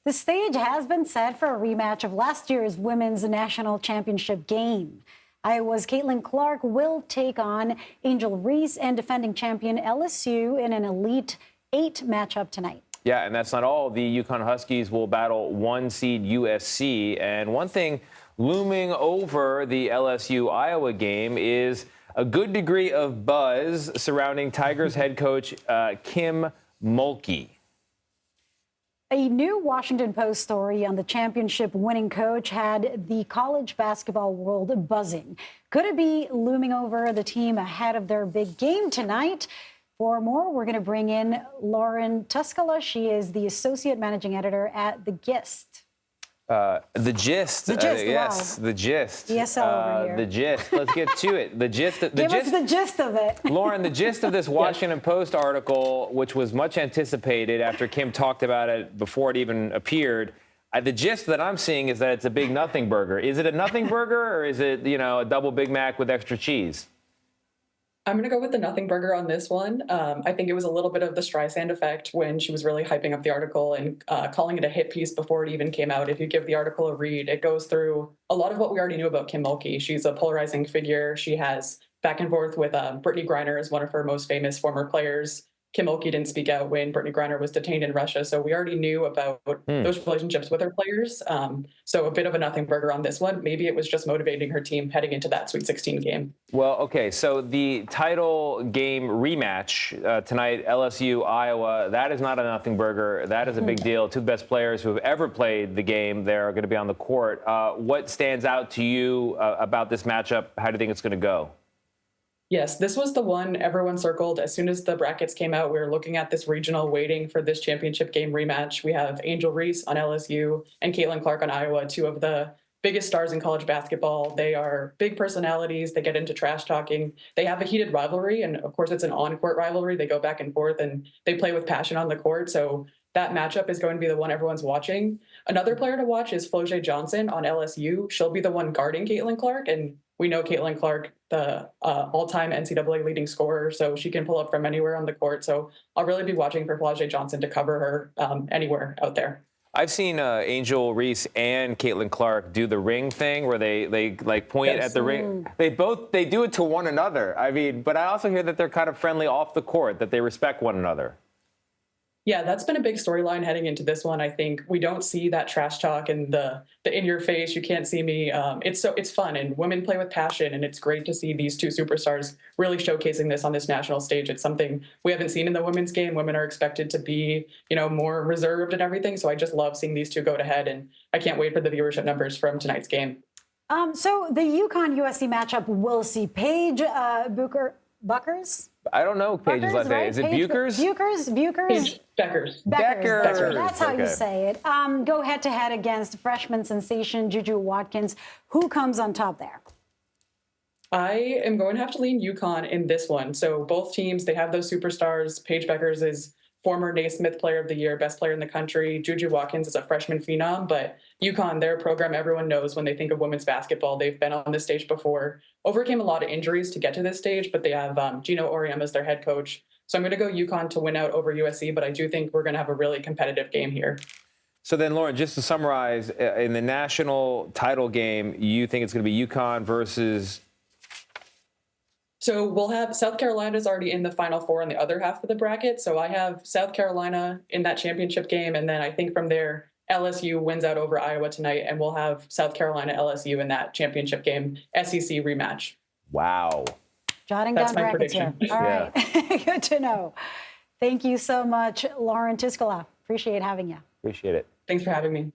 The stage has been set for a rematch of last year's women's national championship game. Iowa's Caitlin Clark will take on Angel Reese and defending champion LSU in an Elite Eight matchup tonight. Yeah, and that's not all. The UConn Huskies will battle one seed USC. And one thing looming over the LSU-Iowa game is a good degree of buzz surrounding Tigers head coach Kim Mulkey. A new Washington Post story on the championship-winning coach had the college basketball world buzzing. Could it be looming over the team ahead of their big game tonight? For more, we're going to bring in Lauren Tuiskula. She is the associate managing editor at The Gist. The Gist. Yes, wow. The Gist. ESL over here. The Gist. Let's get to it. The Gist. Give us the gist of it. Lauren, the gist of this Washington Post article, which was much anticipated after Kim talked about it before it even appeared, the gist that I'm seeing is that it's a big nothing burger. Is it a nothing burger or is it, a double Big Mac with extra cheese? I'm going to go with the nothing burger on this one. I think it was a little bit of the Streisand effect when she was really hyping up the article and calling it a hit piece before it even came out. If you give the article a read, it goes through a lot of what we already knew about Kim Mulkey. She's a polarizing figure. She has back and forth with Brittany Griner as one of her most famous former players. Kim Mulkey didn't speak out when Brittany Griner was detained in Russia. So we already knew about those relationships with her players. So a bit of a nothing burger on this one. Maybe it was just motivating her team heading into that Sweet 16 game. Well, okay. So the title game rematch tonight, LSU, Iowa, that is not a nothing burger. That is a big deal. Two best players who have ever played the game there are going to be on the court. What stands out to you about this matchup? How do you think it's going to go? Yes, this was the one everyone circled. As soon as the brackets came out, we were looking at this regional waiting for this championship game rematch. We have Angel Reese on LSU and Caitlin Clark on Iowa, two of the biggest stars in college basketball. They are big personalities. They get into trash talking. They have a heated rivalry. And of course, it's an on-court rivalry. They go back and forth and they play with passion on the court. So that matchup is going to be the one everyone's watching. Another player to watch is Flau'jae Johnson on LSU. She'll be the one guarding Caitlin Clark. And we know Caitlin Clark, the all-time NCAA leading scorer, so she can pull up from anywhere on the court. So I'll really be watching for Flau'jae Johnson to cover her anywhere out there. I've seen Angel Reese and Caitlin Clark do the ring thing where they like point at the ring. They do it to one another. I mean, but I also hear that they're kind of friendly off the court, that they respect one another. Yeah, that's been a big storyline heading into this one. I think we don't see that trash talk and the in your face, you can't see me. It's fun and women play with passion, and it's great to see these two superstars really showcasing this on this national stage. It's something we haven't seen in the women's game. Women are expected to be, more reserved and everything. So I just love seeing these two go to head, and I can't wait for the viewership numbers from tonight's game. So the UConn-USC matchup will see Paige Buckers. I don't know Paige's last name. Is it Buchers? Buchers? Beckers. That's how you say it. Go head-to-head against freshman sensation Juju Watkins. Who comes on top there? I am going to have to lean UConn in this one. So both teams, they have those superstars. Paige Beckers is former Naismith Player of the Year, best player in the country. Juju Watkins is a freshman phenom, but UConn, their program, everyone knows when they think of women's basketball. They've been on this stage before, overcame a lot of injuries to get to this stage, but they have Gino Auriemma as their head coach. So I'm going to go UConn to win out over USC, but I do think we're going to have a really competitive game here. So then, Lauren, just to summarize, in the national title game, you think it's going to be UConn versus... So we'll have South Carolina's already in the Final Four on the other half of the bracket. So I have South Carolina in that championship game. And then I think from there, LSU wins out over Iowa tonight. And we'll have South Carolina, LSU in that championship game, SEC rematch. Wow. Jotting down brackets here. All right. Good to know. Thank you so much, Lauren Tuiskula. Appreciate having you. Appreciate it. Thanks for having me.